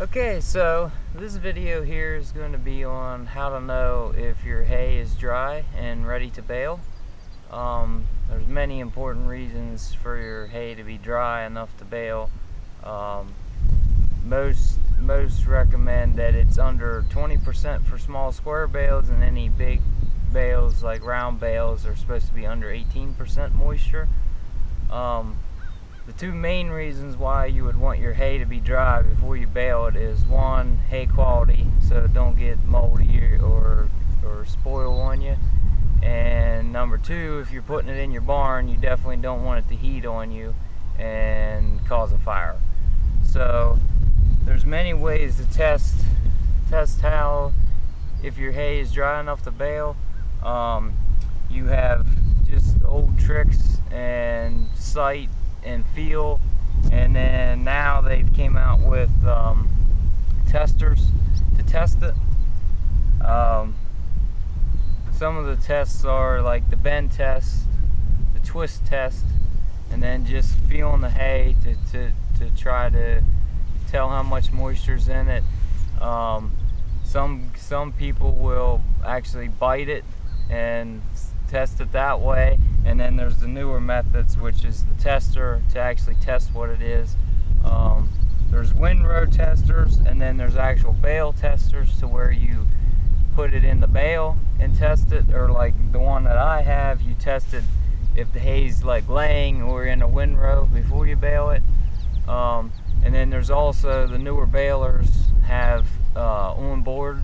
Okay, so this video here is going to be on how to know if your hay is dry and ready to bale. There's many important reasons for your hay to be dry enough to bale. Most recommend that it's under 20% for small square bales, and any big bales like round bales are supposed to be under 18% moisture. The two main reasons why you would want your hay to be dry before you bale it is, one, hay quality, so don't get moldy or spoil on you. And number two, if you're putting it in your barn, you definitely don't want it to heat on you and cause a fire. So there's many ways to test how, if your hay is dry enough to bale. You have just old tricks and sight and feel, and then now they've came out with testers to test it. Some of the tests are like the bend test, the twist test, and then just feeling the hay to try to tell how much moisture's in it. Some people will actually bite it and test it that way, and then there's the newer methods, which is the tester to actually test what it is. There's windrow testers, and then there's actual bale testers to where you put it in the bale and test it, or like the one that I have, you test it if the hay's like laying or in a windrow before you bale it. And then there's also the newer balers have onboard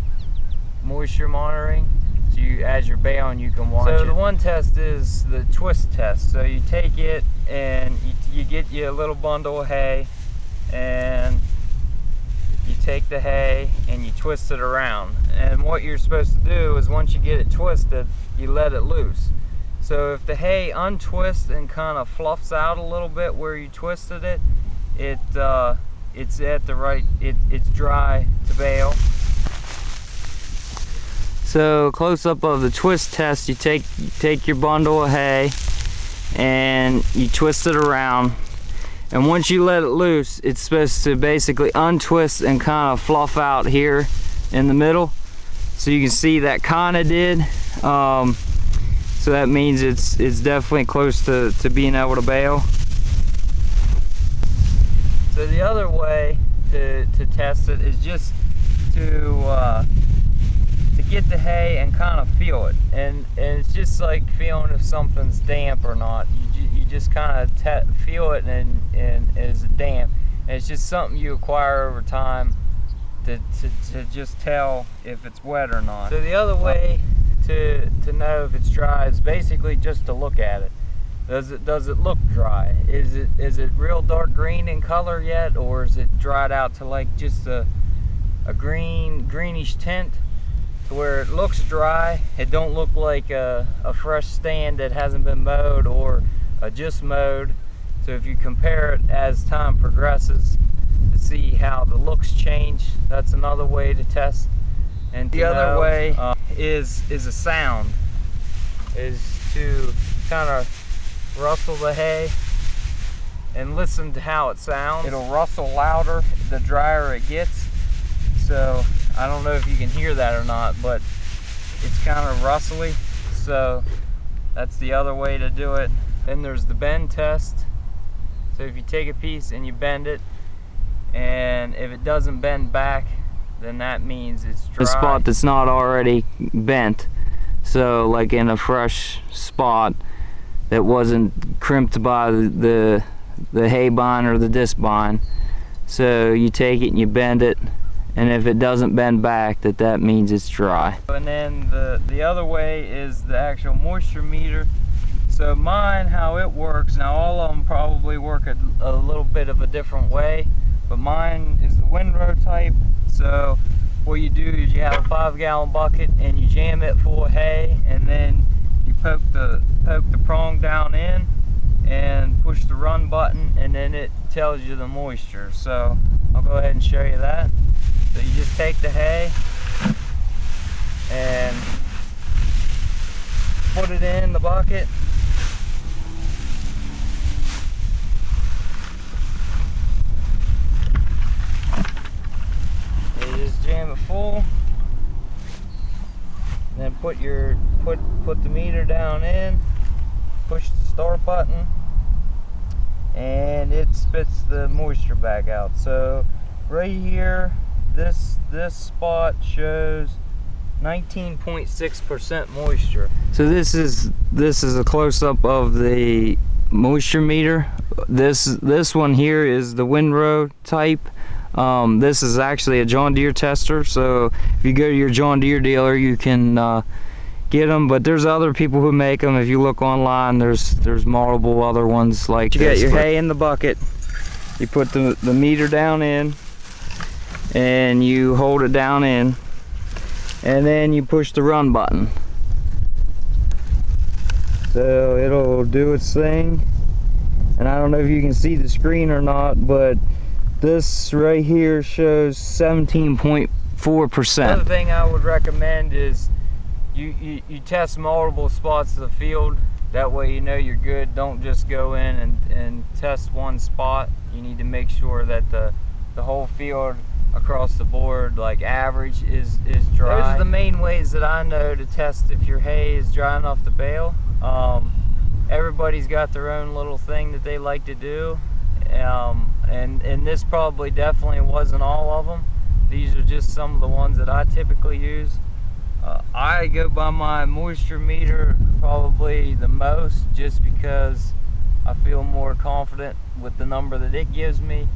moisture monitoring. So as you're baling, you can watch it. So the one test is the twist test. So you take it and you get you a little bundle of hay, and you take the hay and you twist it around. And what you're supposed to do is, once you get it twisted, you let it loose. So if the hay untwists and kind of fluffs out a little bit where you twisted it, it's at the right, it's dry to bale. So close up of the twist test, you take your bundle of hay and you twist it around, and once you let it loose, it's supposed to basically untwist and kind of fluff out here in the middle. So you can see that kind of did. So that means it's definitely close to being able to bale. So the other way to test it is just to get the hay and kind of feel it, and it's just like feeling if something's damp or not. You just kind of feel it, and is it damp? And it's just something you acquire over time to just tell if it's wet or not. So the other way to know if it's dry is basically just to look at it. Does it look dry? Is it real dark green in color yet, or is it dried out to like just a greenish tint, to where it looks dry? It don't look like a fresh stand that hasn't been mowed or just mowed. So if you compare it as time progresses to see how the looks change, that's another way to test. And the other way is a sound, is to kind of rustle the hay and listen to how it sounds. It'll rustle louder the drier it gets. So I don't know if you can hear that or not, but it's kind of rustly. So that's the other way to do it. Then there's the bend test. So if you take a piece and you bend it, and if it doesn't bend back, then that means it's dry. A spot that's not already bent. So like in a fresh spot that wasn't crimped by the hay bind or the disc bind. So you take it and you bend it, and if it doesn't bend back, that means it's dry. And then the other way is the actual moisture meter. So mine, how it works, now all of them probably work a little bit of a different way, but mine is the windrow type. So what you do is you have a 5-gallon bucket and you jam it full of hay, and then you poke the prong down in and push the run button, and then it tells you the moisture. So I'll go ahead and show you that. So you just take the hay and put it in the bucket, full. Then put the meter down in, push the start button, and it spits the moisture back out. So right here, this spot shows 19.6% moisture. So this is a close-up of the moisture meter. This one here is the windrow type. This is actually a John Deere tester, so if you go to your John Deere dealer, you can get them, but there's other people who make them. If you look online, there's multiple other ones like this. You got your hay in the bucket, you put the meter down in, and you hold it down in, and then you push the run button. So it'll do its thing, and I don't know if you can see the screen or not, but this right here shows 17.4%. Another thing I would recommend is you test multiple spots of the field. That way you know you're good. Don't just go in and test one spot. You need to make sure that the whole field across the board, like average, is dry. Those are the main ways that I know to test if your hay is dry enough to bale. Everybody's got their own little thing that they like to do, and this probably definitely wasn't all of them. These are just some of the ones that I typically use. I go by my moisture meter probably the most, just because I feel more confident with the number that it gives me.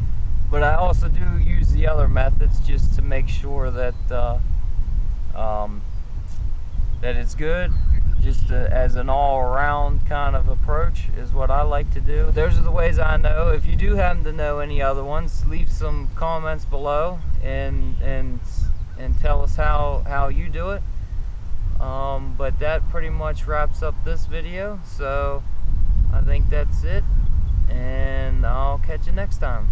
But I also do use the other methods just to make sure that that it's good. Just as an all-around kind of approach is what I like to do. Those are the ways I know. If you do happen to know any other ones, leave some comments below and tell us how you do it. But that pretty much wraps up this video. So I think that's it, and I'll catch you next time.